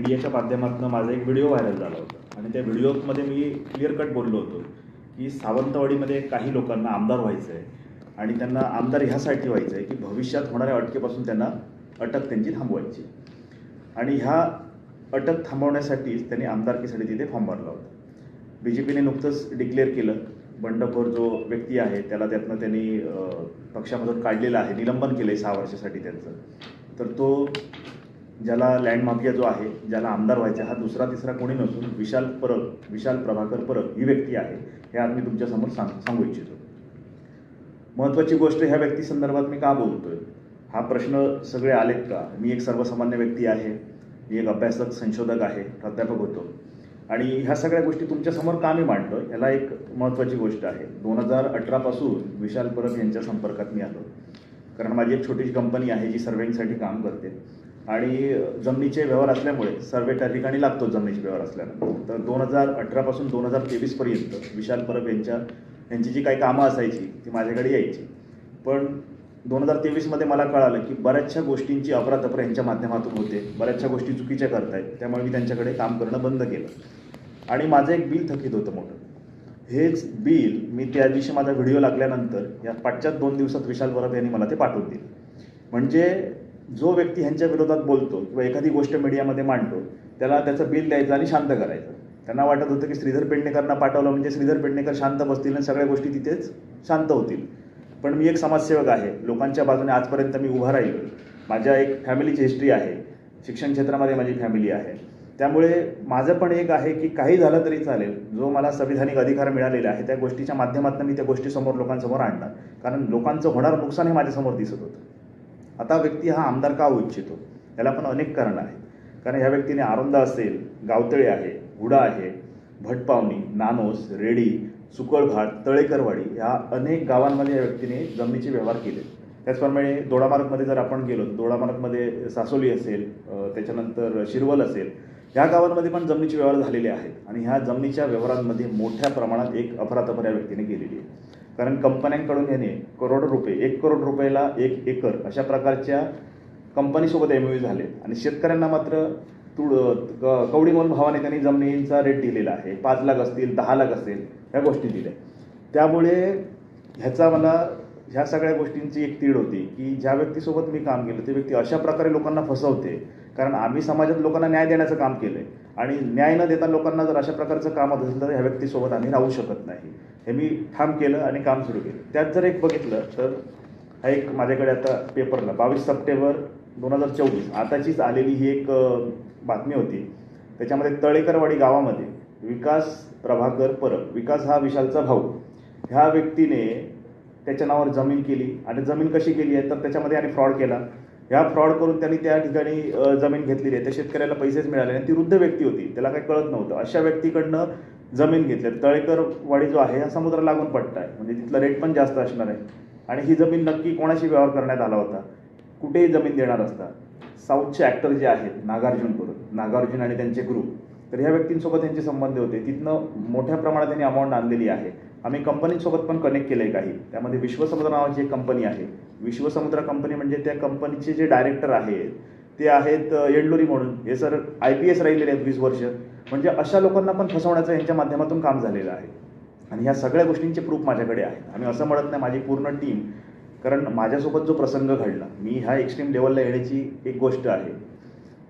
मीडियाच्या माध्यमातून माझा एक व्हिडिओ व्हायरल झाला होता आणि त्या व्हिडिओमध्ये मी क्लिअर कट बोललो होतो की सावंतवाडीमध्ये काही लोकांना आमदार व्हायचं आहे आणि त्यांना आमदार ह्यासाठी व्हायचं आहे की भविष्यात होणाऱ्या अटकेपासून त्यांना अटक त्यांची थांबवायची आणि ह्या अटक थांबवण्यासाठीच त्यांनी आमदारकीसाठी तिथे फॉर्म भरला होता. BJPने नुकतंच डिक्लेअर केलं, बंडखोर जो व्यक्ती आहे त्याला त्यातनं त्यांनी पक्षामधून काढलेला आहे, निलंबन केलं आहे 6 वर्षासाठी त्यांचं. तर तो ज्याला लँड माफिया जो आहे, ज्याला आमदार व्हायचा, हा दुसरा तिसरा कोणी नसून विशाल प्रभाकर परब ही व्यक्ती आहे. हे आज मी तुमच्यासमोर सांगू इच्छितो. महत्त्वाची गोष्ट ह्या व्यक्ती संदर्भात मी का बोलतोय, हा प्रश्न सगळे आलेत का? मी एक सर्वसामान्य व्यक्ती आहे, मी एक अभ्यासक संशोधक आहे, प्राध्यापक होतो आणि ह्या सगळ्या गोष्टी तुमच्यासमोर का मी मांडतो याला एक महत्त्वाची गोष्ट आहे. 2018 पासून विशाल परब यांच्या संपर्कात मी आलो, कारण माझी एक छोटीशी कंपनी आहे जी सर्वेसाठी काम करते आणि जमिनीचे व्यवहार असल्यामुळे सर्वे त्या ठिकाणी लागतो जमिनीचे व्यवहार असल्यानंतर. तर 2018 पासून 2023 पर्यंत विशाल परब यांची जी काही कामं असायची ती माझ्याकडे यायची. पण 2023 मला कळालं की बऱ्याचशा गोष्टींची अफरातफर यांच्या माध्यमातून होते, बऱ्याचशा गोष्टी चुकीच्या करतायत. त्यामुळे मी त्यांच्याकडे काम करणं बंद केलं आणि माझं एक बिल थकीत होतं मोठं. हेच बिल मी त्या दिवशी माझा व्हिडिओ लागल्यानंतर या पाठच्याच 2 दिवसात विशाल परब यांनी मला ते पाठवून दिले. म्हणजे जो व्यक्ती ह्यांच्या विरोधात बोलतो किंवा एखादी गोष्ट मीडियामध्ये मांडतो त्याला त्याचं बिल द्यायचं आणि शांत करायचं. त्यांना वाटत होतं की श्रीधर पेडणेकरांना पाठवलं म्हणजे श्रीधर पेडणेकर शांत बसतील आणि सगळ्या गोष्टी तिथेच शांत होतील. पण मी एक समाजसेवक आहे, लोकांच्या बाजूने आजपर्यंत मी उभा राहिलो. माझ्या एक फॅमिलीची हिस्ट्री आहे, शिक्षण क्षेत्रामध्ये माझी फॅमिली आहे. त्यामुळे माझं पण एक आहे की काही झालं तरी चालेल, जो मला संविधानिक अधिकार मिळालेला आहे त्या गोष्टीच्या माध्यमातून मी त्या गोष्टीसमोर लोकांसमोर आणणार, कारण लोकांचं होणारं नुकसान हे माझ्यासमोर दिसत होतं. आता व्यक्ती हा आमदार का होऊ इच्छितो याला पण अनेक कारणं आहेत. कारण ह्या व्यक्तीने आरोंदा असेल, गावतळे आहे, हुडा आहे, भटपावनी, नानोस, रेडी, सुकळघाट, तळेकरवाडी ह्या अनेक गावांमध्ये या व्यक्तीने जमिनीचे व्यवहार केले. त्याचप्रमाणे दोडामार्गमध्ये जर आपण गेलो तर दोडामार्गमध्ये सासोली असेल, त्याच्यानंतर शिरवल असेल, ह्या गावांमध्ये पण जमिनीचे व्यवहार झालेले आहेत आणि ह्या जमिनीच्या व्यवहारांमध्ये मोठ्या प्रमाणात एक अफरातफर या व्यक्तीने केलेली आहे. कारण कंपन्यांकडून याने करोडो रुपये, 1 करोड रुपयाला 1 एकर अशा प्रकारच्या कंपनीसोबत MOU झाले आणि शेतकऱ्यांना मात्र कवडीमोल भावाने त्यांनी जमिनींचा रेट दिलेला आहे. 5 लाख असतील, 10 लाख असेल, ह्या गोष्टी दिल्या. त्यामुळे मला ह्या सगळ्या गोष्टींची एक तीड होती की ज्या व्यक्तीसोबत मी काम केलं ते व्यक्ती अशा प्रकारे लोकांना फसवते. कारण आम्ही समाजात लोकांना न्याय देण्याचं काम केलं आहे आणि न्याय न देता लोकांना जर अशा प्रकारचं काम असेल तर ह्या व्यक्तीसोबत आम्ही राहू शकत नाही. हे मी ठाम केलं आणि काम सुरू केलं. त्यात जर एक बघितलं तर हा एक माझ्याकडे आता पेपरला 22 सप्टेंबर 2024 आताचीच आलेली ही एक बातमी होती. त्याच्यामध्ये तळेकरवाडी गावामध्ये विकास प्रभाकर परब, विकास हा विशालचा भाऊ, ह्या व्यक्तीने त्याच्या नावावर जमीन केली आणि जमीन कशी केली आहे तर त्याच्यामध्ये आणि फ्रॉड केला. ह्या फ्रॉड करून त्यांनी त्या ठिकाणी जमीन घेतलेली आहे, त्या शेतकऱ्याला पैसेच मिळाले आणि ती वृद्ध व्यक्ती होती, त्याला काही कळत नव्हतं. अशा व्यक्तीकडनं जमीन घेतली. तळेकरवाडी जो आहे हा समुद्र लागून पट्टा आहे, म्हणजे तिथला रेट पण जास्त असणार आहे. आणि ही जमीन नक्की कोणाशी व्यवहार करण्यात आला होता, कुठेही जमीन देणार असता साऊथचे ॲक्टर जे आहेत नागार्जुन आणि त्यांचे ग्रुप, तर ह्या व्यक्तींसोबत त्यांचे संबंध होते. तिथनं मोठ्या प्रमाणात त्यांनी अमाऊंट आणलेली आहे. आम्ही कंपनीसोबत पण कनेक्ट केलं आहे काही. त्यामध्ये विश्वसमुद्र नावाची एक कंपनी आहे. विश्वसमुद्र कंपनी म्हणजे त्या कंपनीचे जे डायरेक्टर आहेत ते आहेत येंडलोरी म्हणून, हे सर IPS राहिलेले आहेत 20 वर्ष. म्हणजे अशा लोकांना पण फसवण्याचं यांच्या माध्यमातून काम झालेलं आहे आणि ह्या सगळ्या गोष्टींचे प्रूफ माझ्याकडे आहेत. आम्ही असं म्हणत नाही माझी पूर्ण टीम, कारण माझ्यासोबत जो प्रसंग घडला, मी ह्या एक्स्ट्रीम लेवलला येण्याची एक गोष्ट आहे.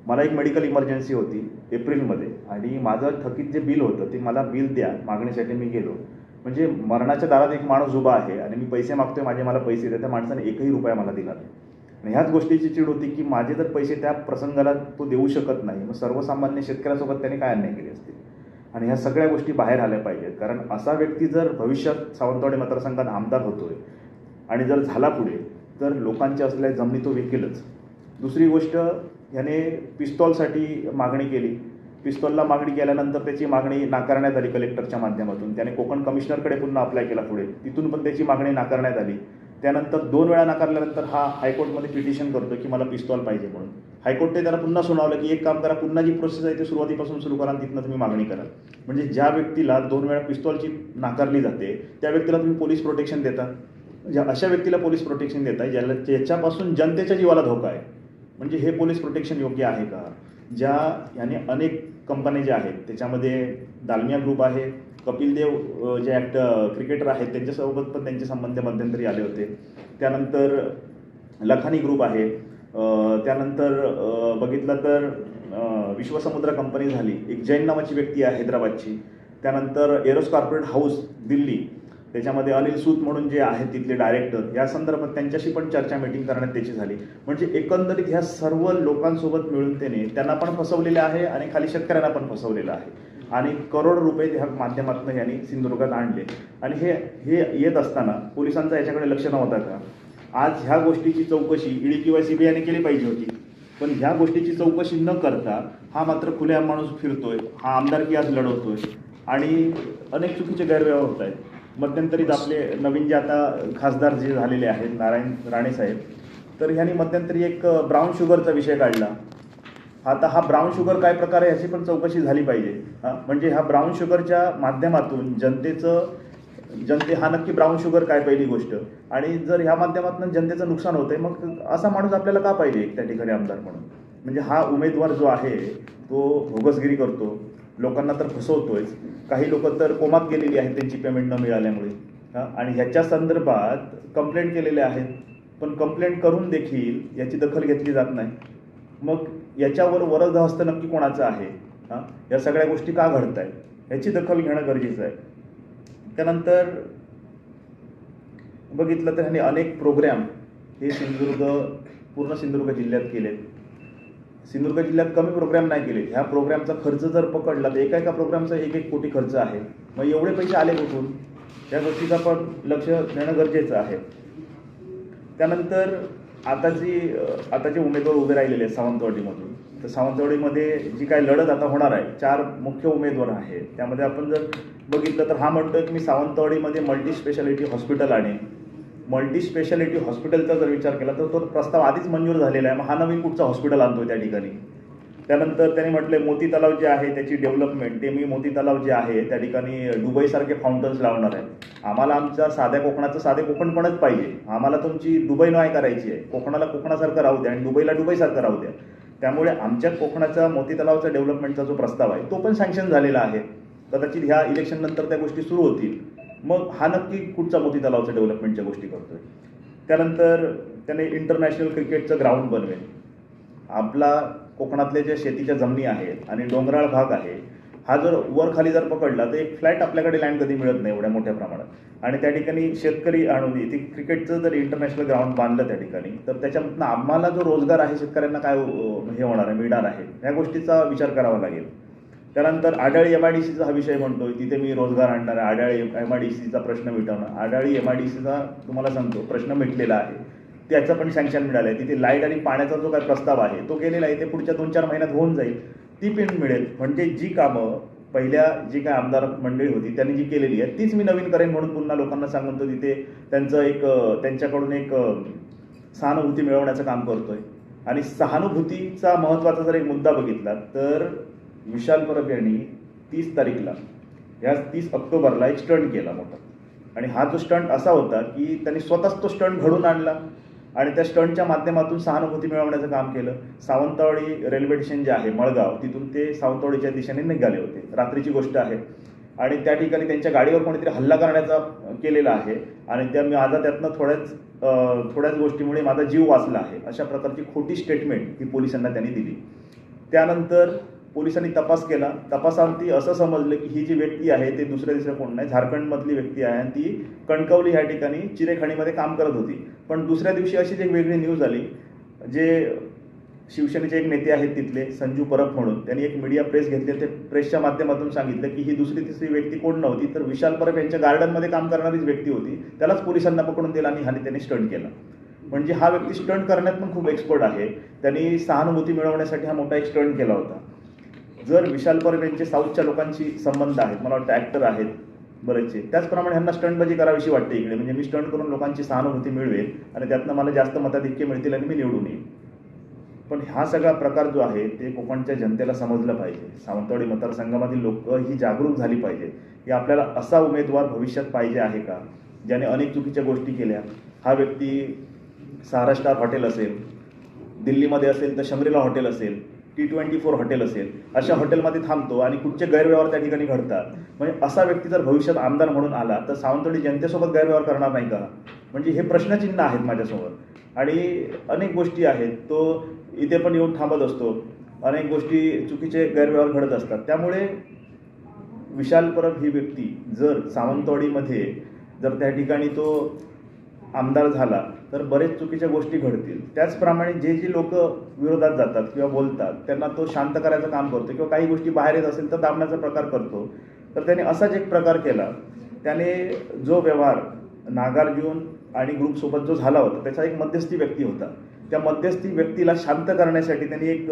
मला एक मेडिकल इमर्जन्सी होती एप्रिलमध्ये आणि माझं थकीत जे बिल होतं ते मला बिल द्या मागणीसाठी मी गेलो. म्हणजे मरणाच्या दारात एक माणूस उभा आहे आणि मी पैसे मागतोय, मला पैसे द्या. त्या माणसाने 1ही रुपया मला दिला नाही आणि ह्याच गोष्टीची चीड होती की माझे जर पैसे त्या प्रसंगाला तो देऊ शकत नाही, मग सर्वसामान्य शेतकऱ्यासोबत त्याने काय अन्याय केले असतील. आणि ह्या सगळ्या गोष्टी बाहेर आल्या पाहिजेत, कारण असा व्यक्ती जर भविष्यात सावंतवाडी मतदारसंघात आमदार होतोय आणि जर झाला पुढे तर लोकांच्या असलेल्या जमिनी तो विकेलच. दुसरी गोष्ट, ह्याने पिस्तॉलसाठी मागणी केली. पिस्तॉलला मागणी केल्यानंतर त्याची मागणी नाकारण्यात आली कलेक्टरच्या माध्यमातून. त्याने कोकण कमिशनरकडे पुन्हा अप्लाय केला पुढे, तिथून पण त्याची मागणी नाकारण्यात आली. त्यानंतर 2 वेळा नाकारल्यानंतर हा हायकोर्टमध्ये पिटिशन करतो की मला पिस्तॉल पाहिजे म्हणून. हायकोर्टने त्याला पुन्हा सुनावलं की एक काम करा, पुन्हा जी प्रोसेस आहे ती सुरुवातीपासून सुरू करा, तिथनं तुम्ही मागणी करा. म्हणजे ज्या व्यक्तीला 2 वेळा पिस्तॉलची नाकारली जाते त्या व्यक्तीला तुम्ही पोलीस प्रोटेक्शन देता. अशा व्यक्तीला पोलीस प्रोटेक्शन देताय ज्याच्यापासून जनतेच्या जीवाला धोका आहे. म्हणजे हे पोलीस प्रोटेक्शन योग्य आहे का? ज्या याने अनेक कंपन्या ज्या आहेत त्याच्यामध्ये दालमिया ग्रुप आहे, कपिल देव जे क्रिकेटर आहेत त्यांच्यासोबत पण त्यांचे संबंध मध्यंतरी आले होते. त्यानंतर लखानी ग्रुप आहे. त्यानंतर बघितलं तर विश्वसमुद्र कंपनी झाली, एक जैन नावाची व्यक्ती आहे हैदराबादची. त्यानंतर एरोस कॉर्पोरेट हाऊस दिल्ली, त्याच्यामध्ये अनिल सूत म्हणून जे आहेत तिथले डायरेक्टर, या संदर्भात त्यांच्याशी पण चर्चा मीटिंग करण्यात त्याची झाली. म्हणजे एकंदरीत ह्या सर्व लोकांसोबत मिळून त्यांना पण फसवलेलं आहे आणि खाली शेतकऱ्यांना पण फसवलेलं आहे आणि करोड रुपये ह्या माध्यमातून यांनी सिंधुदुर्गात आणले. आणि हे येत असताना पोलिसांचा याच्याकडे लक्ष नव्हता का? आज ह्या गोष्टीची चौकशी ईडी किंवा सीबीआयने केली पाहिजे होती, पण ह्या गोष्टीची चौकशी न करता हा मात्र खुलेआम माणूस फिरतोय, हा आमदारकी आज लढवतोय आणि अनेक चुकीचे गैरव्यवहार होत आहेत. मध्यंतरीत आपले नवीन जे आता खासदार जे झालेले आहेत नारायण राणे साहेब, तर ह्यांनी मध्यंतरी एक ब्राऊन शुगरचा विषय काढला. आता हा ब्राऊन शुगर काय प्रकार आहे ह्याची पण चौकशी झाली पाहिजे. म्हणजे ह्या ब्राऊन शुगरच्या माध्यमातून जनते हा नक्की ब्राऊन शुगर काय पहिली गोष्ट, आणि जर ह्या माध्यमातून जनतेचं नुकसान होतंय मग असा माणूस आपल्याला का पाहिजे त्या ठिकाणी आमदार म्हणून? म्हणजे हा उमेदवार जो आहे तो भोगसगिरी करतो, लोकांना तर फसवतोयच. काही लोक तर कोमात गेलेली आहेत त्यांची पेमेंट न मिळाल्यामुळे आणि ह्याच्या संदर्भात कंप्लेंट केलेल्या आहेत, पण कंप्लेंट करून देखील याची दखल घेतली जात नाही. मग याच्यावर वरदहस्त नक्की कोणाचं आहे? या सगळ्या गोष्टी का घडत आहेत याची दखल घेणं गरजेचं आहे. त्यानंतर बघितलं तर ह्यांनी अनेक प्रोग्राम हे पूर्ण सिंधुदुर्ग जिल्ह्यात केलेत. सिंधुदुर्ग जिल्ह्यात कमी प्रोग्राम नाही केले. ह्या प्रोग्रामचा खर्च जर पकडला तर एका प्रोग्रामचा 1-1 कोटी खर्च आहे. मग एवढे पैसे आले कुठून? या गोष्टीचा पण लक्ष देणं गरजेचं आहे. त्यानंतर आता जे उमेदवार उभे राहिलेले आहेत सावंतवाडीमधून, तर सावंतवाडीमध्ये जी काय लढत आता होणार आहे, 4 मुख्य उमेदवार आहेत. त्यामध्ये आपण जर बघितलं तर हा म्हणतोय की मी सावंतवाडीमध्ये मल्टी स्पेशालिटी हॉस्पिटल आणेन. मल्टी स्पेशालिटी हॉस्पिटलचा जर विचार केला तर तो प्रस्ताव आधीच मंजूर झालेला आहे. मग हा नवीन कुठचा हॉस्पिटल आणतोय त्या ठिकाणी? त्यानंतर त्यांनी म्हटले मोती तलाव जे आहे त्याची डेव्हलपमेंट, ते मी मोती तलाव जे आहे त्या ठिकाणी दुबईसारखे फाउंटन्स लावणार आहे. आम्हाला आमच्या साध्या कोकणाचं साधे कोकणपणच पाहिजे. आम्हाला तुमची दुबई नाही करायची आहे. कोकणाला कोकणासारखं राहू द्या आणि दुबईला दुबईसारखं राहू द्या. त्यामुळे आमच्या कोकणाचा मोती तलावचा डेव्हलपमेंटचा जो प्रस्ताव आहे तो पण सँक्शन झालेला आहे. कदाचित ह्या इलेक्शन नंतर त्या गोष्टी सुरू होतील. मग हा नक्की कुठचा मोती तलावच्या डेव्हलपमेंटच्या गोष्टी करतोय? त्यानंतर त्याने इंटरनॅशनल क्रिकेटचं ग्राउंड बनवेल. आपला कोकणातले जे शेतीच्या जमिनी आहेत आणि डोंगराळ भाग आहे, हा जर वर खाली जर पकडला तर एक फ्लॅट आपल्याकडे लँड कधी मिळत नाही एवढ्या मोठ्या प्रमाणात. आणि त्या ठिकाणी शेतकरी आणून ती क्रिकेटचं जर इंटरनॅशनल ग्राउंड बांधलं त्या ठिकाणी, तर त्याच्यामधून आम्हाला जो रोजगार आहे शेतकऱ्यांना काय हे होणार आहे, मिळणार आहे, या गोष्टीचा विचार करावा लागेल. त्यानंतर आडाळी MIDCचा हा विषय म्हणतोय, तिथे मी रोजगार आणणार आहे, आडाळी MIDCचा प्रश्न मिटवणं. आडाळी MIDCचा तुम्हाला सांगतो प्रश्न मिटलेला आहे, त्याचं पण सँक्शन मिळालं आहे. तिथे लाईट आणि पाण्याचा जो काय प्रस्ताव आहे तो गेलेला आहे, ते पुढच्या 2-4 महिन्यात होऊन जाईल, ती पण मिळेल. म्हणजे जी कामं पहिल्या जी काय आमदार मंडळी होती त्यांनी जी केलेली आहे तीच मी नवीन करेन म्हणून पुन्हा लोकांना सांगून तो तिथे त्यांच्याकडून एक सहानुभूती मिळवण्याचं काम करतोय. आणि सहानुभूतीचा महत्त्वाचा जर एक मुद्दा बघितला तर विशाल परब यांनी 30 तारीखला या 30 ऑक्टोबरला एक स्टंट केला मोठा. आणि हा जो स्टंट असा होता की त्यांनी स्वतःच तो स्टंट घडून आणला आणि त्या स्टंटच्या माध्यमातून सहानुभूती मिळवण्याचं काम केलं. सावंतवाडी रेल्वे स्टेशन जे आहे मळगाव, तिथून ते सावंतवाडीच्या दिशेने निघाले होते. रात्रीची गोष्ट आहे आणि त्या ठिकाणी त्यांच्या गाडीवर कोणीतरी हल्ला करण्याचा केलेला आहे आणि माझा त्यातनं थोड्याच गोष्टीमुळे माझा जीव वाचला आहे, अशा प्रकारची खोटी स्टेटमेंट ही पोलिसांना त्यांनी दिली. त्यानंतर पोलिसांनी तपास केला. तपासांती असं समजलं की ही जी व्यक्ती आहे ते दुसऱ्या कोण नाही, झारखंडमधली व्यक्ती आहे आणि ती कणकवली ह्या ठिकाणी चिरेखाणीमध्ये काम करत होती. पण दुसऱ्या दिवशी अशीच एक वेगळी न्यूज आली. जे शिवसेनेचे एक नेते आहेत तिथले संजू परब म्हणून, त्यांनी एक मीडिया प्रेस घेतली. ते प्रेसच्या माध्यमातून सांगितलं की ही दुसरी तिसरी व्यक्ती कोण नव्हती तर विशाल परब यांच्या गार्डनमध्ये काम करणारीच व्यक्ती होती. त्यालाच पोलिसांना पकडून दिला आणि त्यांनी स्टंट केला. म्हणजे हा व्यक्ती स्टंट करण्यात पण खूप एक्सपर्ट आहे. त्यांनी सहानुभूती मिळवण्यासाठी हा मोठा एक स्टंट केला होता. जर विशाल परब यांचे साऊथच्या लोकांशी संबंध आहेत, मला वाटतं ॲक्टर आहेत बरेचसे, त्याचप्रमाणे ह्यांना स्टंटबाजी करावीशी वाटते इकडे. म्हणजे मी स्टंट करून लोकांची सहानुभूती मिळवेल आणि त्यातनं मला जास्त मताधिक्य मिळतील आणि मी निवडून येईल. पण हा सगळा प्रकार जो आहे ते कोकणच्या जनतेला समजलं पाहिजे. सावंतवाडी मतदारसंघामधील लोक ही जागरूक झाली पाहिजे की आपल्याला असा उमेदवार भविष्यात पाहिजे आहे का, ज्याने अनेक चुकीच्या गोष्टी केल्या. हा व्यक्ती 6 स्टार हॉटेल असेल, दिल्लीमध्ये असेल तर शंग्रीला हॉटेल असेल, T24 हॉटेल असेल, अशा हॉटेलमध्ये थांबतो आणि कुठचे गैरव्यवहार त्या ठिकाणी घडतात. म्हणजे असा व्यक्ती जर भविष्यात आमदार म्हणून आला तर सावंतवाडी जनतेसोबत गैरव्यवहार करणार नाही का? म्हणजे हे प्रश्नचिन्ह आहेत माझ्यासमोर. आणि अनेक गोष्टी आहेत. तो इथे पण येऊन थांबत असतो, अनेक गोष्टी चुकीचे गैरव्यवहार घडत असतात. त्यामुळे विशाल परब ही व्यक्ती जर सावंतवाडीमध्ये जर त्या ठिकाणी तो आमदार झाला तर बरेच चुकीच्या गोष्टी घडतील. त्याचप्रमाणे जे जे लोक विरोधात जातात किंवा बोलतात त्यांना तो शांत करायचं काम करतो किंवा काही गोष्टी बाहेर येत असेल तर दाबण्याचा प्रकार करतो. तर त्याने असाच एक प्रकार केला. त्याने जो व्यवहार नागार्जुन आणि ग्रुपसोबत जो झाला होता त्याचा एक मध्यस्थी व्यक्ती होता. त्या मध्यस्थी व्यक्तीला शांत करण्यासाठी त्यांनी एक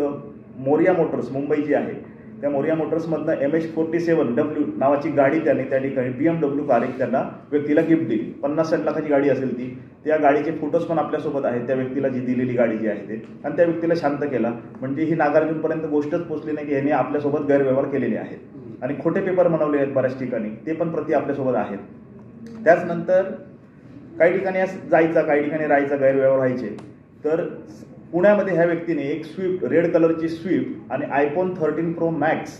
मोरिया मोटर्स मुंबईची आहे त्या मोरिया मोटर्समधनं MH47W नावाची गाडी त्याने त्या ठिकाणी BMW कार एक त्यांना व्यक्तीला गिफ्ट दिली. 50-60 लाखाची गाडी असेल ती. त्या गाडीचे फोटोज पण आपल्यासोबत आहेत त्या व्यक्तीला जी दिलेली गाडी जी आहे ते. आणि त्या व्यक्तीला शांत केला. म्हणजे ही नागार्जुनपर्यंत गोष्टच पोचली नाही की याने आपल्यासोबत गैरव्यवहार केलेले आहेत आणि खोटे पेपर बनवले आहेत बऱ्याच ठिकाणी. ते पण प्रति आपल्यासोबत आहेत. त्याचनंतर काही ठिकाणी जायचा काही ठिकाणी राहायचा गैरव्यवहार व्हायचे. तर पुण्यामध्ये ह्या व्यक्तीने एक स्विफ्ट रेड कलरची स्विफ्ट आणि iPhone 13 Pro Max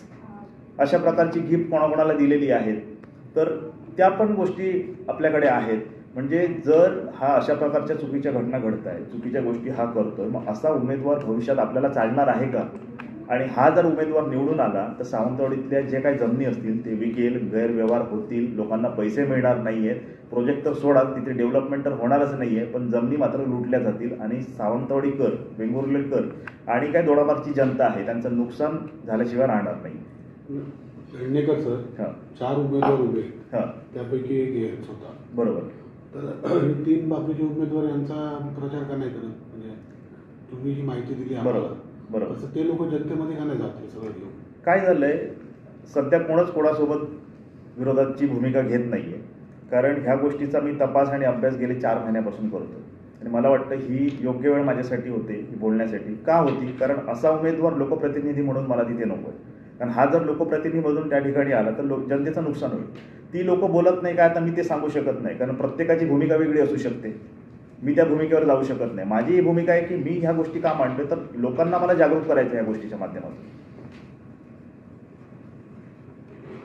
अशा प्रकारची गिफ्ट कोणाकोणाला दिलेली आहेत. तर त्या पण गोष्टी आपल्याकडे आहेत. म्हणजे जर हा अशा प्रकारच्या चुकीच्या घटना घडत आहेत, चुकीच्या गोष्टी हा करतोय, मग असा उमेदवार भविष्यात आपल्याला चालणार आहे का? आणि हा जर उमेदवार निवडून आला तर सावंतवाडीतल्या जे काही जमिनी असतील ते विकेल, गैरव्यवहार होतील, लोकांना पैसे मिळणार नाही आहेत. प्रोजेक्ट तर सोडा, तिथे डेव्हलपमेंट तर होणारच नाही आहे, पण जमिनी मात्र लुटल्या जातील आणि सावंतवाडीकर, वेंगुर्लेकर आणि काय दोडामार्गची जनता आहे त्यांचं नुकसान झाल्याशिवाय राहणार नाही. पेडणेकर सर, 4 उमेदवार उभे, त्यापैकी एक हेच होता. बरोबर. तर 3 बाकीचे उमेदवार यांचा प्रचार का नाही करत? म्हणजे तुम्ही जी माहिती दिली आम्हाला, बरोबर, तसं ते लोक जनतेमध्ये का नाही जाते? सगळे लोक काय झालंय, सध्या कोणच कोणासोबत विरोधाची भूमिका घेत नाहीये. कारण ह्या गोष्टीचा मी तपास आणि अभ्यास गेले 4 महिन्यापासून करतो आणि मला वाटतं ही योग्य वेळ माझ्यासाठी होते ही बोलण्यासाठी. का होती? कारण असा उमेदवार लोकप्रतिनिधी म्हणून मला तिथे नको आहे. कारण हा जर लोकप्रतिनिधी म्हणून त्या ठिकाणी आला तर जनतेचं नुकसान होईल. ती लोक बोलत नाही काय आता मी ते सांगू शकत नाही, कारण प्रत्येकाची भूमिका वेगळी असू शकते. मी त्या भूमिकेवर जाऊ शकत नाही. माझी ही भूमिका आहे की मी ह्या गोष्टी का मांडतो तर लोकांना मला जागरूक करायचं या गोष्टीच्या माध्यमातून.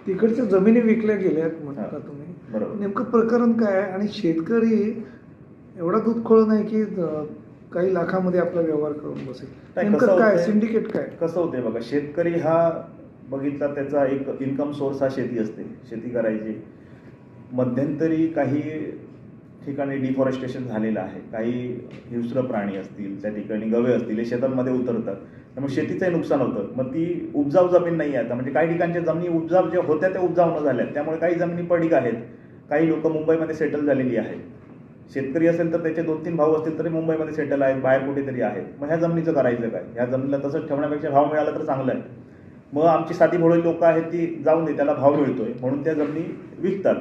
तिकडच्या जमिनी विकल्या गेल्यात म्हणता तुम्ही, बरोबर. नेमकं प्रकरण काय आहे? आणि शेतकरी एवढा दूधखोळ नाही की काही लाखामध्ये आपला व्यवहार करून बसेल. नेमकं काय सिंडिकेट काय? कसं होतंय बघा, शेतकरी हा बघितला त्याचा एक इन्कम सोर्स हा शेती असते, शेती करायची. मध्यंतरी काही ठिकाणी डिफॉरेस्टेशन झालेलं आहे, काही हिंस्र प्राणी असतील त्या ठिकाणी गवे असतील हे शेतांमध्ये उतरतात, त्यामुळे शेतीचंही नुकसान होतं. मग ती उपजाऊ जमीन नाही आहे आता, म्हणजे काही ठिकाणच्या जमिनी उपजाऊ ज्या होत्या त्या उपजाऊ न झाल्यात, त्यामुळे काही जमिनी पडीक आहेत. काही लोक मुंबईमध्ये सेटल झालेली आहेत. शेतकरी असेल तर त्याचे 2-3 भाऊ असतील तरी मुंबईमध्ये सेटल आहेत, बाहेर कुठेतरी आहेत. मग ह्या जमिनीचं करायचं काय? ह्या जमिनीला तसंच ठेवण्यापेक्षा भाव मिळाला तर चांगलं आहे. मग आमची साधी भोळी लोक आहेत ती जाऊन दे, त्याला भाव मिळतोय म्हणून त्या जमिनी विकतात.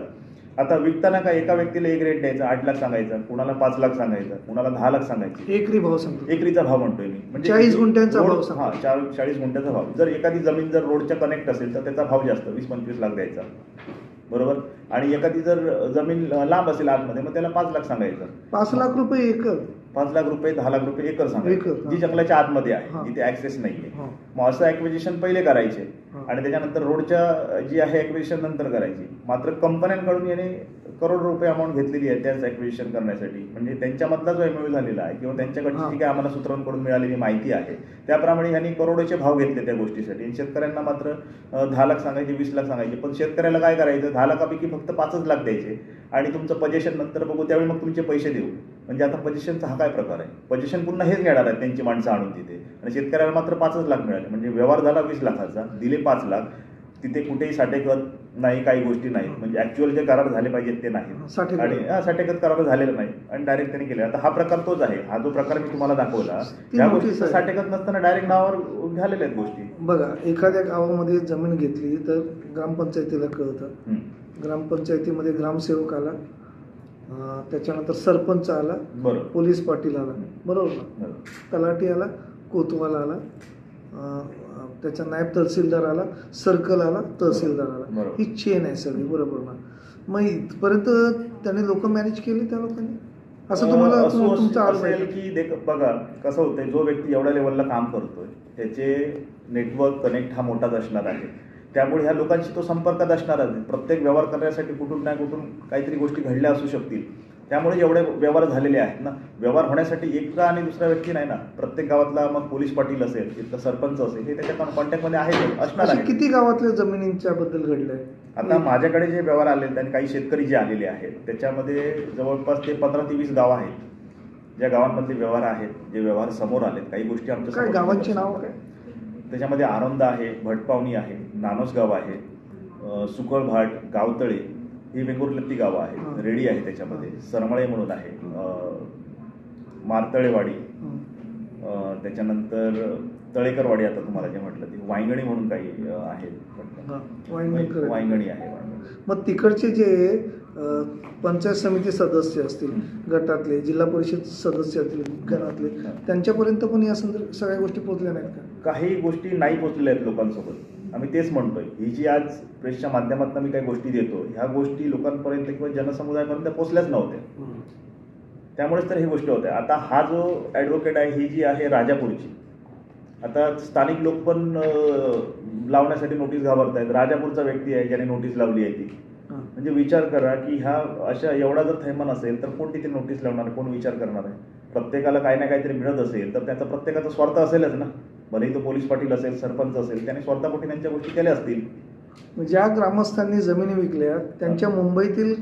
आता विकताना काय एका व्यक्तीला एक रेट द्यायचा, 8 लाख सांगायचा, कुणाला 5 लाख सांगायचा, कुणाला 10 लाख सांगायचे. एकरी भाव सांगतो, एकरीचा भाव म्हणतोय मी, म्हणजे 40 गुंठ्यांचा भाव. हा, 40 गुंठ्याचा भाव. जर एखादी जमीन जर रोडच्या कनेक्ट असेल तर त्याचा भाव जास्त, 20-25 लाख द्यायचा, बरोबर. आणि एखादी जर जमीन लांब असेल आतमध्ये मग त्याला 5 लाख सांगायचं. 5 लाख रुपये एकर, 5 लाख रुपये, 10 लाख रुपये एकर सांगायचं, जी जंगलाच्या आतमध्ये आहे, जिथे ऍक्सेस नाहीये. मग असं ऍक्विजिशन पहिले करायचे आणि त्याच्यानंतर रोडच्या जी आहे ऍक्विजिशन नंतर करायची. मात्र कंपन्यांकडून याने करोड रुपये अमाऊंट घेतलेली आहे त्याच ऍक्विजिशन करण्यासाठी. म्हणजे त्यांच्यामधला जो MOU झालेला आहे किंवा त्यांच्याकडची जी काय आम्हाला सूत्रांकडून मिळालेली माहिती आहे त्याप्रमाणे ह्यांनी करोडोचे भाव घेतले त्या गोष्टीसाठी. शेतकऱ्यांना मात्र 10 लाख सांगायचे, 20 लाख सांगायचे. पण शेतकऱ्याला काय करायचं, 10 लाखापैकी फक्त 5च लाख द्यायचे आणि तुमचं पजेशन नंतर बघू त्यावेळी मग तुमचे पैसे देऊ. म्हणजे आता पजेशनचा हा काय प्रकार आहे? पजेशन पुन्हा हेच घेणार आहेत त्यांची माणसं आणून तिथे, आणि शेतकऱ्याला मात्र 5च लाख मिळाले. म्हणजे व्यवहार झाला 20 लाखाचा, दिले 5 लाख, तिथे कुठेही साठेखत नाही, काही गोष्टी नाहीत. म्हणजे ऍक्च्युअल जे करार झाले पाहिजेत ते नाही आणि साठेखत करार झालेलं नाही आणि डायरेक्ट त्यांनी केले. आता हा प्रकार तोच आहे. हा जो प्रकार मी तुम्हाला दाखवला त्या गोष्टी साठेखत नसताना डायरेक्ट नावावर झालेल्या आहेत गोष्टी. बघा, एखाद्या गावामध्ये जमीन घेतली तर ग्रामपंचायतीला कळतं, ग्रामपंचायतीमध्ये ग्रामसेवक आला, त्याच्यानंतर सरपंच आला, बरोबर, पोलीस पाटील आला, बरोबर ना, तलाठी आला, कोतवाल आला, त्याचा नायब तहसीलदार आला, सर्कल आला, तहसीलदार आला. ही चेन आहे सगळी, बरोबर ना. मग इथपर्यंत त्याने लोक मॅनेज केली त्या लोकांनी. असं तुम्हाला असं तुमचा आरोप आहे असेल की बघा कसं होतंय, जो व्यक्ती एवढ्या लेवलला काम करतोय त्याचे नेटवर्क कनेक्ट हा मोठाच असणार आहे. त्यामुळे ह्या लोकांशी तो संपर्कात असणारच आहे. प्रत्येक व्यवहार करण्यासाठी कुठून ना कुठून काहीतरी गोष्टी घडल्या असू शकतील. त्यामुळे एवढे व्यवहार झालेले आहेत ना. व्यवहार होण्यासाठी एकटा आणि दुसरा व्यक्ती नाही ना. प्रत्येक गावातला मग पोलीस पाटील असेल, तिथलं सरपंच असेल, हे त्याच्या कॉन्टॅक्टमध्ये आहेत, असणार असे आहे. किती गावातल्या जमिनींच्या बद्दल घडलंय? आता माझ्याकडे जे व्यवहार आले आणि काही शेतकरी जे आलेले आहेत त्याच्यामध्ये जवळपास ते 15 ते 20 गावं आहेत. ज्या गावांमधले व्यवहार आहेत, जे व्यवहार समोर आलेत, काही गोष्टी आमच्या काय समोर गावांची नाव काय? त्याच्यामध्ये आरोंदा आहे, भटपावणी आहे, नानोसगाव आहे, सुकळभाट, गावतळे ही वेंगुर्ल्यातली गावं आहेत. रेडी आहे त्याच्यामध्ये, सरमळे म्हणून आहे, मारतळेवाडी, त्याच्यानंतर तळेकरवाडी, आता तुम्हाला जे म्हटलं ते वांगणी म्हणून काही आहेत, वांगणी आहे. मग तिकडचे जे पंचायत समिती सदस्य असतील, गटातले, जिल्हा परिषद सदस्य असतील, गणातले, त्यांच्यापर्यंत पण या सगळ्या गोष्टी पोहोचल्या नाहीत का? काही गोष्टी नाही पोहोचल्या आहेत लोकांसोबत. आम्ही तेच म्हणतोय, ही जी आज प्रेसच्या माध्यमातून मी काही गोष्टी देतो, ह्या गोष्टी लोकांपर्यंत किंवा जनसमुदायापर्यंत पोहोचल्याच नव्हत्या. त्यामुळेच तर ही गोष्ट होते. आता हा जो ॲडव्होकेट आहे, ही जी आहे राजापूरची, आता स्थानिक लोक पण लावण्यासाठी नोटीस घाबरतायत. राजापूरचा व्यक्ती आहे ज्याने नोटीस लावली आहे ती. म्हणजे विचार करा की ह्या अशा एवढा जर थैमान असेल तर कोण तिथे नोटीस लावणार, कोण विचार करणार आहे? प्रत्येकाला काही ना काहीतरी मिळत असेल तर त्याचा प्रत्येकाचा स्वार्थ असेलच ना. भलेही तो पोलीस पाटील असेल, सरपंच असेल, त्याने स्वार्थापोटी त्यांच्या गोष्टी केल्या असतील. ज्या ग्रामस्थांनी जमिनी विकल्या त्यांच्या मुंबईतील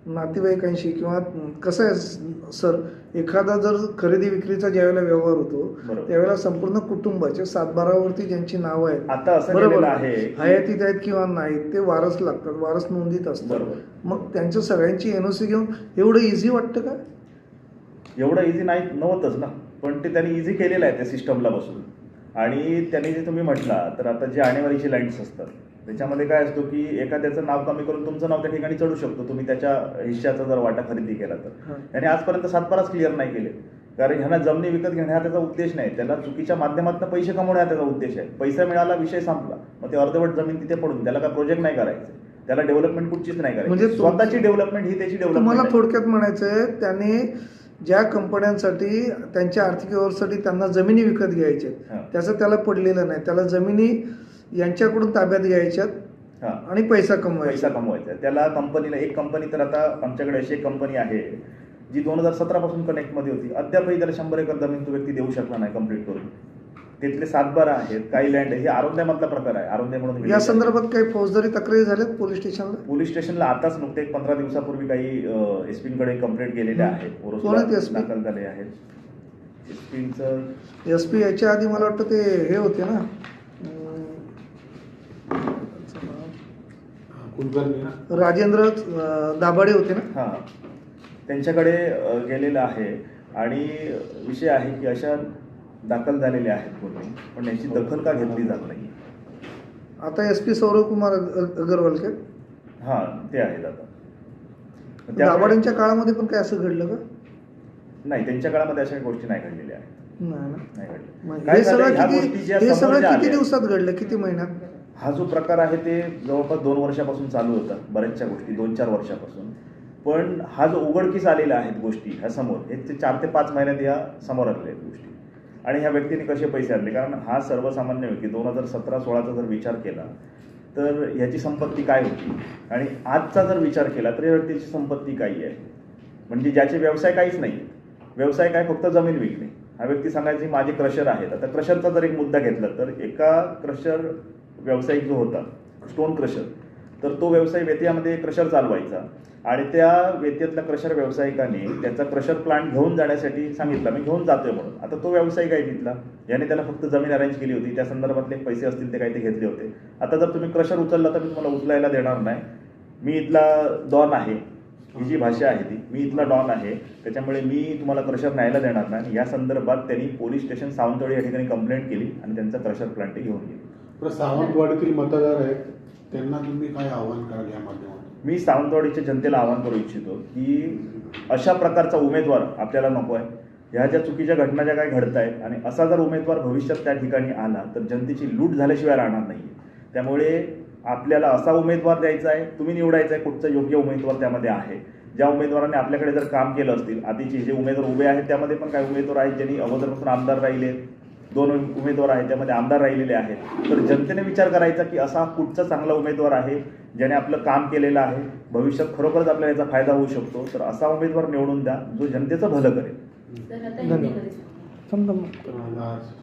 नातेवाईकांशी किंवा कसं आहे सर, एखादा जर खरेदी विक्रीचा ज्यावेळेला व्यवहार होतो त्यावेळेला संपूर्ण कुटुंबाचे 7/12 ज्यांची नावं आहेत, आता असं केलेलं आहे, हयातीत आहेत किंवा नाहीत, ते वारस लागतात, वारस नोंदीत असतात. मग त्यांच्या सगळ्यांची एनओसी घेऊन एवढं इझी वाटतं का? एवढं इझी नाही नव्हतंच ना, पण ते त्यांनी इझी केलेलं आहे त्या सिस्टमला बसून. आणि त्यांनी जे तुम्ही म्हटला तर आता जे आणेवारीचे लाईन्स असतात त्याच्यामध्ये काय असतो की एखाद्याचं नाव कमी करून तुमचं नाव त्या ठिकाणी चढू शकतो, तुम्ही त्याच्या हिश्श्याचा जर वाटा खरेदी केला तर. त्याने आजपर्यंत 7/12 क्लिअर नाही केले, कारण ह्यांना जमिनी विकत घेणे हा त्याचा उद्देश नाही. त्याला चुकीच्या माध्यमातून पैसे कमवणे हा त्याचा उद्देश आहे. पैसा मिळाला, विषय संपला. मग ते अर्धवट जमीन तिथे पडून त्याला काय प्रोजेक्ट नाही करायचं, त्याला डेव्हलपमेंट कुठचीच नाही करायची. म्हणजे स्वतःची डेव्हलपमेंट ही त्याची डेव्हलपमेंट. मला थोडक्यात म्हणायचंय, त्याने ज्या कंपन्यांसाठी त्यांच्या आर्थिक व्यवहारासाठी त्यांना जमिनी विकत घ्यायच्या त्याचं त्याला पडलेलं नाही. त्याला जमिनी यांच्याकडून ताब्यात घ्यायच्यात आणि पैसा कमवायचा. त्याला कंपनीला, एक कंपनी तर आता आमच्याकडे अशी एक कंपनी आहे जी 2017 पासून कनेक्टमध्ये होती. अद्यापही त्याला 100 एकर जमीन तो व्यक्ती देऊ शकला नाही कंप्लीट करून. तिथले 7/12 आहेत, काही लँड आहे. हे आरोंद्यामधला प्रकार आहे. आरोंद्या म्हणून या संदर्भात काही फौजदारी तक्रारी झाल्यात पोलीस स्टेशनला? पोलीस स्टेशनला आताच नुकते 15 दिवसापूर्वी काही एसपींकडे कंप्लेंट गेलेल्या आहेत, दाखल झाले आहेत. एसपींचं एसपी याच्या आधी मला वाटतं ते हे होते ना, राजेंद्र दाभाडे होते ना. हां, त्यांच्याकडे गेलेलं आहे. आणि विषय आहे की अशा दाखल झालेल्या आहेत गुन्हे, पण याची दखल का घेतली जात नाही. आता एसपी सौरभ कुमार अग्रवाल काय? हां, ते आहेत. आता दाभाडेंच्या काळामध्ये पण काय असं घडलं का? नाही, त्यांच्या काळामध्ये अशा गोष्टी नाही घडलेल्या आहेत. नाही घडल्या. हे सगळं किती दिवसात घडलं, किती महिन्यात? हा जो प्रकार आहे ते जवळपास 2 वर्षापासून चालू होता. बऱ्याचशा गोष्टी 2-4 वर्षापासून. पण हा जो उघडकीस आलेला आहेत गोष्टी ह्या समोर, हे 4 ते 5 महिन्यात या समोर आलेल्या आहेत गोष्टी. आणि ह्या व्यक्तीने कसे पैसे आणले, कारण हा सर्वसामान्य व्यक्ती 2017-16चा जर विचार केला तर ह्याची संपत्ती काय होती आणि आजचा जर विचार केला तर या व्यक्तीची संपत्ती काय आहे. म्हणजे ज्याचे व्यवसाय काहीच नाही, व्यवसाय काय फक्त जमीन विकणे. हा व्यक्ती सांगायची माझे क्रशर आहेत. आता क्रशरचा जर एक मुद्दा घेतला तर एका क्रशर व्यावसायिक जो होता, स्टोन क्रशर, तर तो व्यवसाय वेत्यामध्ये क्रशर चालवायचा आणि त्या वेत्यातल्या क्रशर व्यावसायिकाने त्याचा क्रशर प्लांट घेऊन जाण्यासाठी सांगितला, मी घेऊन जातोय म्हणून. आता तो व्यावसायिक आहे तिथला, याने त्याला फक्त जमीन अरेंज केली होती, त्या संदर्भातले पैसे असतील ते काही ते घेतले होते. आता जर तुम्ही क्रशर उचलला तर मी तुम्हाला उचलायला देणार नाही, मी इथला डॉन आहे, ही जी भाषा आहे ती, मी इथला डॉन आहे, त्याच्यामुळे मी तुम्हाला क्रशर न्यायला देणार नाही. या संदर्भात त्यांनी पोलीस स्टेशन सावंतवाडी या ठिकाणी कंप्लेंट केली आणि त्यांचा क्रशर प्लांट घेऊन गेली. सावंतवाडीतील मतदार आहेत त्यांना तुम्ही काय आव्हान कराल या माध्यमातून? मी सावंतवाडीच्या जनतेला आवाहन करू इच्छितो की अशा प्रकारचा उमेदवार आपल्याला नको आहे. ह्या ज्या चुकीच्या घटना ज्या काय घडत आहेत आणि असा जर उमेदवार भविष्यात त्या ठिकाणी आला तर जनतेची लूट झाल्याशिवाय राहणार नाही. त्यामुळे आपल्याला असा उमेदवार द्यायचा आहे, तुम्ही निवडायचा आहे कुठचा योग्य उमेदवार त्यामध्ये आहे. ज्या उमेदवारांनी आपल्याकडे जर काम केलं असतील, आधीचे जे उमेदवार उभे आहेत त्यामध्ये पण काही उमेदवार आहेत ज्यांनी अगोदरपासून आमदार राहिले, 2 उमेदवार आहेत त्यामध्ये आमदार राहिलेले आहेत. तर जनतेने विचार करायचा की असा कुठचा चांगला उमेदवार आहे ज्याने आपलं काम केलेलं आहे, भविष्यात खरोखरच आपल्याला याचा फायदा होऊ शकतो, तर असा उमेदवार निवडून द्या जो जनतेचं भलं करेल. धन्यवाद. समजा तर आज